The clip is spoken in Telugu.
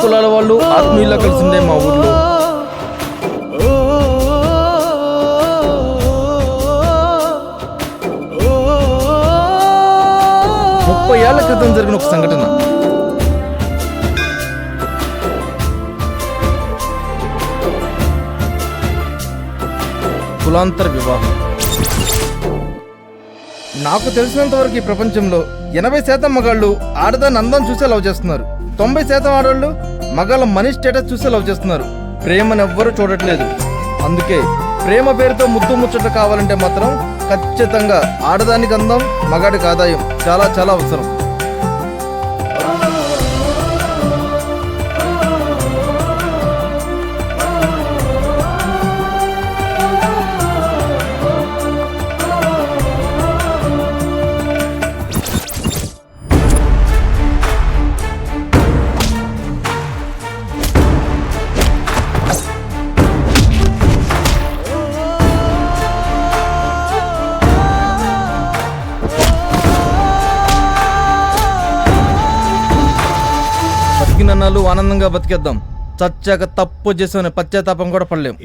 కులాల వాళ్ళు ఆత్మీయులా కలిసిందే మా ఊర్లో. ఏళ్ల క్రితం జరిగిన ఒక సంఘటన. కులాంతర వివాహం. నాకు తెలిసినంత వరకు ఈ ప్రపంచంలో 80% మగాళ్ళు ఆడదాన్ని అందం చూసే లవ్ చేస్తున్నారు. 90% ఆడవాళ్ళు మగాళ్ళ మనీ స్టేటస్ చూసే లవ్ చేస్తున్నారు. ప్రేమను ఎవ్వరూ చూడట్లేదు. అందుకే ప్రేమ పేరుతో ముద్దు ముచ్చట కావాలంటే మాత్రం ఖచ్చితంగా ఆడదానికి అందం, మగాడికి ఆదాయం చాలా చాలా అవసరం. బతికినన్నాళ్ళు ఆనందంగా బతికేద్దాం. చచ్చాక తప్పు చేసామని పశ్చాత్తాపం కూడా పడలేం.